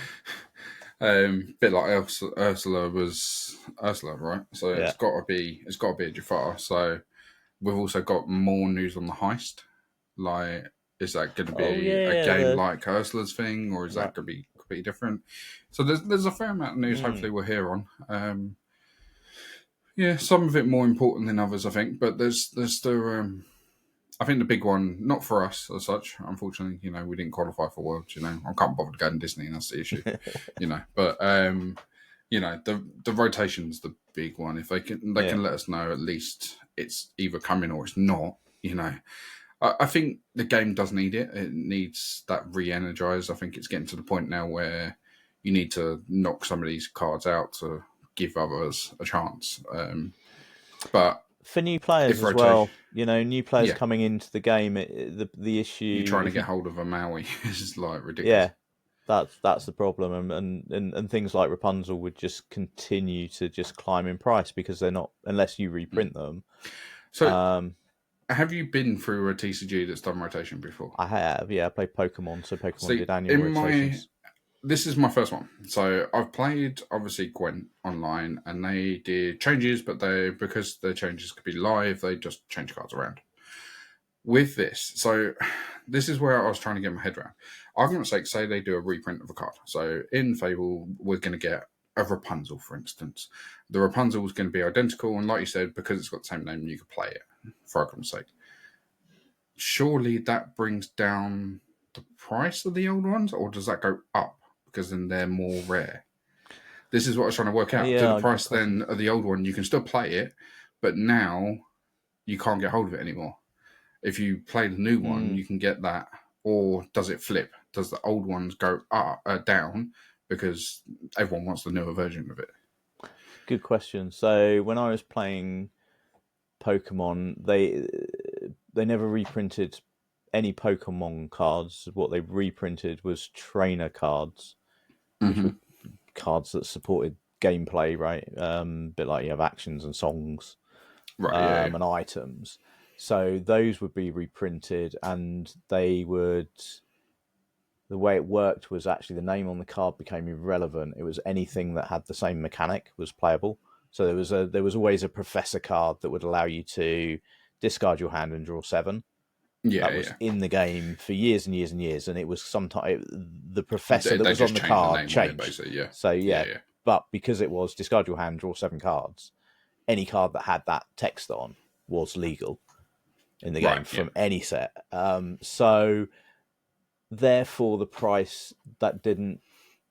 Bit like Ursula was Ursula, right? So Yeah. it's got to be a Jafar. So we've also got more news on the heist. Like, is that going to be a game like Ursula's thing, or is that going to be completely different? So there's a fair amount of news. Hopefully, we'll hear on. Yeah, some of it more important than others, I think. But there's still. I think the big one, not for us as such, unfortunately, we didn't qualify for Worlds, I can't bother to go to Disney, and that's the issue, but, the rotation's the big one. If they can let us know, at least it's either coming or it's not, I think the game does need it. It needs that re-energize. I think it's getting to the point now where you need to knock some of these cards out to give others a chance. But for new players as well, new players coming into the game, the issue you're trying to get hold of a Maui is like ridiculous. Yeah, that's the problem, and things like Rapunzel would just continue to just climb in price because they're not, unless you reprint them. So, have you been through a TCG that's done rotation before? I have, yeah. I played Pokemon, so Pokemon did annual rotations. This is my first one. So I've played, obviously, Gwent online, and they did changes, but because the changes could be live, they just change cards around. With this, so this is where I was trying to get my head around. Argument's sake, say they do a reprint of a card. So in Fable, we're going to get a Rapunzel, for instance. The Rapunzel is going to be identical, and like you said, because it's got the same name, you could play it, for argument's sake. Surely that brings down the price of the old ones, or does that go up? Because then they're more rare. This is what I was trying to work out. Yeah, the price then of the old one, you can still play it, but now you can't get hold of it anymore. If you play the new one, you can get that. Or does it flip? Does the old ones go down because everyone wants the newer version of it? Good question. So when I was playing Pokemon, they never reprinted any Pokemon cards. What they reprinted was trainer cards, which were cards that supported gameplay, right? A bit like you have actions and songs, right? And items. So those would be reprinted, and they would. The way it worked was actually the name on the card became irrelevant. It was anything that had the same mechanic was playable. So there was always a professor card that would allow you to discard your hand and draw 7. That was in the game for years and years and years, and it was sometimes the professor that was on the card changed. But because it was discard your hand, draw 7 cards, any card that had that text on was legal in the game from any set. So therefore, the price that didn't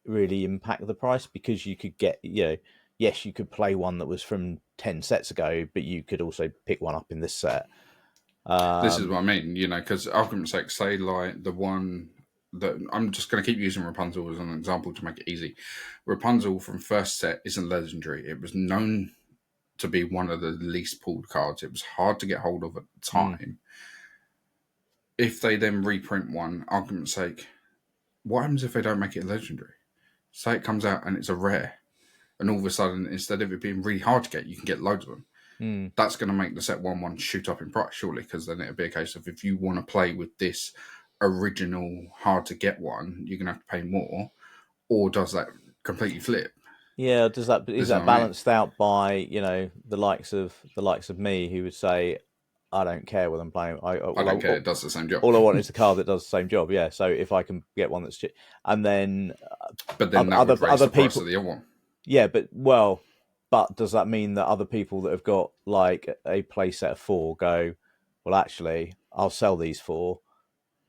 really impact the price because you could get, yes, you could play one that was from 10 sets ago, but you could also pick one up in this set. This is what I mean, because argument's sake, say like the one that I'm just going to keep using Rapunzel as an example to make it easy. Rapunzel from first set isn't legendary. It was known to be one of the least pulled cards. It was hard to get hold of at the time. If they then reprint one, argument's sake, what happens if they don't make it legendary? Say it comes out and it's a rare, and all of a sudden, instead of it being really hard to get, you can get loads of them. That's going to make the set 1/1 shoot up in price, surely, because then it'll be a case of if you want to play with this original hard to get one, you're going to have to pay more, or does that completely flip? Yeah, is that balanced out by the likes of me who would say, I don't care what I'm playing. I don't care. It does the same job. All I want is a card that does the same job. Yeah. So if I can get one that's and then, but then that would raise the price of the other one. Yeah, but does that mean that other people that have got like a play set of 4 go, well, actually, I'll sell these 4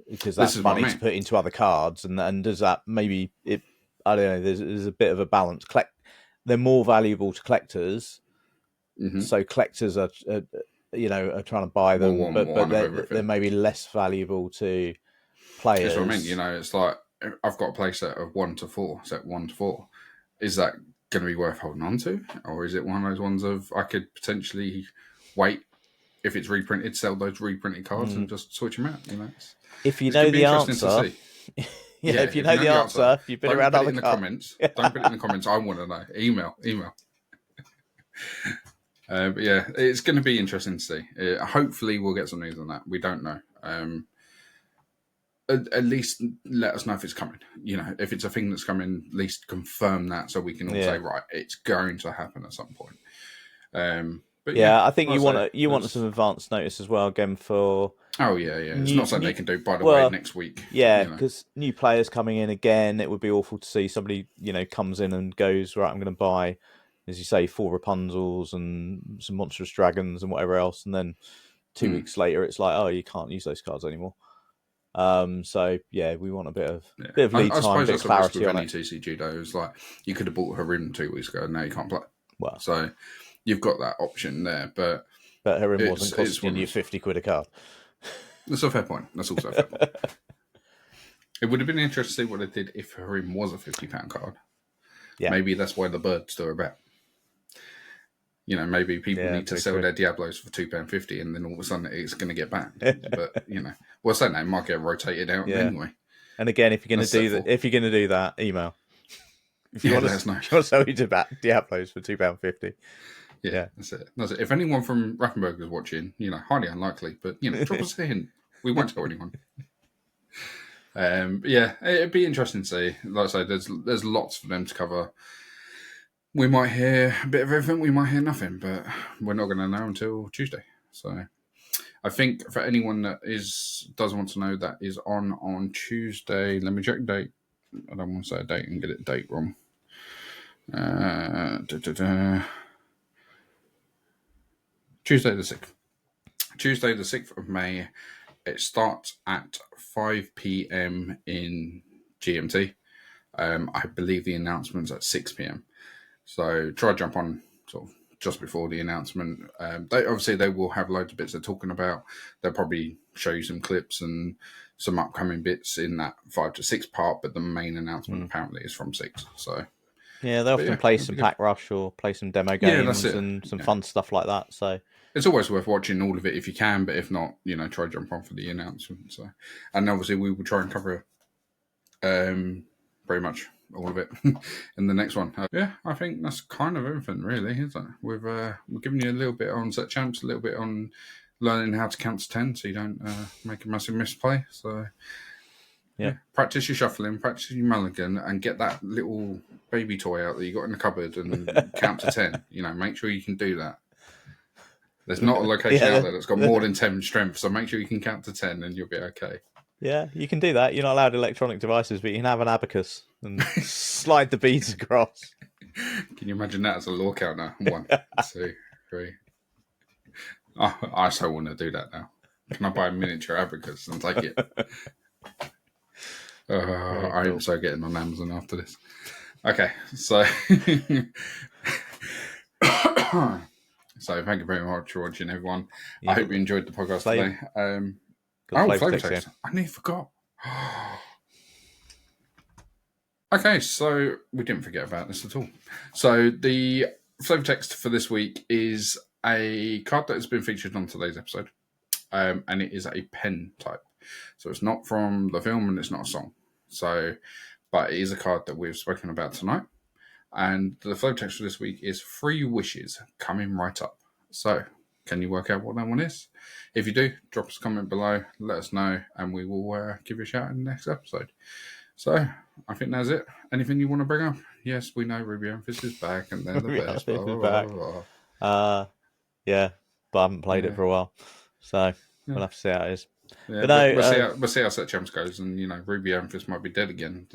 because that's money to put into other cards, and does that maybe it? I don't know. There's a bit of a balance. They're more valuable to collectors, so collectors are trying to buy them, but they're maybe less valuable to players. That's what I mean. It's like I've got a play set of 1 to 4, set 1 to 4. Is that going to be worth holding on to, or is it one of those ones of I could potentially wait if it's reprinted, sell those reprinted cards and just switch them out? If you know the answer. If you know the answer, you've been around other comments. Don't put it in the comments. I want to know. Email. But yeah, it's going to be interesting to see. Hopefully, we'll get some news on that. We don't know. At least let us know if it's coming. You know, if it's a thing that's coming, at least confirm that so we can all say, right, it's going to happen at some point. But yeah, I think like you want some advance notice as well again for. Oh yeah. It's not something they can do. By the way, next week. Yeah, because new players coming in again, it would be awful to see somebody comes in and goes, right, I'm going to buy, as you say, 4 Rapunzels and some monstrous dragons and whatever else, and then 2 weeks later it's like, oh, you can't use those cards anymore. So yeah, we want a bit of lead time, bit of clarity on it. TCG though, is like you could have bought Harim 2 weeks ago, and now you can't play. Well, so you've got that option there, but Harim wasn't costing you £50 a card. That's a fair point. That's also a fair point. It would have been interesting to see what it did if Harim was a £50 card. Yeah, maybe that's why the birds do about. You know, maybe people need to sell their Diablos for £2.50, and then all of a sudden it's going to get banned. But well, saying that, it might get rotated out anyway. And again, if you're going to do that, email. If you want to sell your Diablos for £2.50. Yeah, that's it. If anyone from Raffenberg is watching, highly unlikely, but drop us a hint. We won't tell anyone. Yeah, it'd be interesting to see. Like I say, there's lots for them to cover. We might hear a bit of everything, we might hear nothing, but we're not going to know until Tuesday. So I think for anyone that does want to know, that is on Tuesday. Let me check the date. I don't want to say a date and get the date wrong. Tuesday the 6th. Tuesday the 6th of May. It starts at 5 p.m. in GMT. I believe the announcement's at 6 p.m. So try to jump on sort of just before the announcement. They will have loads of bits they're talking about. They'll probably show you some clips and some upcoming bits in that 5 to 6 part, but the main announcement apparently is from 6. So yeah, they often play some Pack Rush or play some demo games and some fun stuff like that. So it's always worth watching all of it if you can, but if not, try to jump on for the announcement. So, and obviously we will try and cover pretty much all of it in the next one. I think that's kind of everything, really, isn't it? We've given you a little bit on set champs, a little bit on learning how to count to 10 so you don't make a massive misplay. So practice your shuffling, practice your mulligan, and get that little baby toy out that you got in the cupboard and count to 10. Make sure you can do that. There's not a location out there that's got more than 10 strength, so make sure you can count to 10 and you'll be okay. Yeah, you can do that. You're not allowed electronic devices, but you can have an abacus and slide the beads across. Can you imagine that as a lore counter? 1, 2, 3. Oh, I so want to do that now. Can I buy a miniature abacus and take it? I am so getting on Amazon after this. Okay, so... So thank you very much for watching, everyone. I hope you enjoyed the podcast today. Flavor text. I nearly forgot. Okay, so we didn't forget about this at all. So the flavor text for this week is a card that has been featured on today's episode, and it is a pen type. So it's not from the film and it's not a song. But it is a card that we've spoken about tonight. And the flavor text for this week is 3 wishes coming right up. So, can you work out what that one is? If you do, drop us a comment below, let us know, and we will give you a shout in the next episode. So, I think that's it. Anything you want to bring up? Yes, we know Ruby Amethyst is back, and they're the best. Blah, blah, blah, blah. Yeah, but I haven't played it for a while, so we'll have to see how it is. Yeah, but we'll see how Set Champs goes, and Ruby Amethyst might be dead again.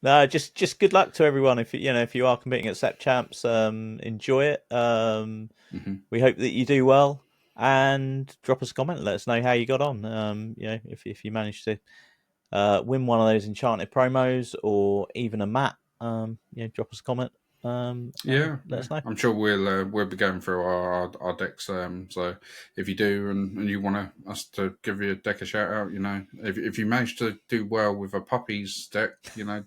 No, just good luck to everyone. If you are competing at Set Champs, enjoy it. We hope that you do well, and drop us a comment. Let us know how you got on. If you managed to win one of those enchanted promos or even a mat, drop us a comment. Let us know. I'm sure we'll be going through our decks. So if you do and you want us to give you a deck a shout out, if you manage to do well with a puppies deck,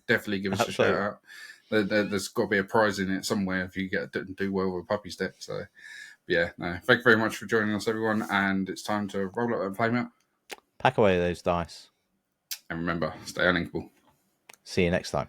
definitely give us a shout out. There's got to be a prize in it somewhere if you do well with a puppies deck. So thank you very much for joining us, everyone, and it's time to roll up that flame out. Pack away those dice, and remember, stay uninkable. See you next time.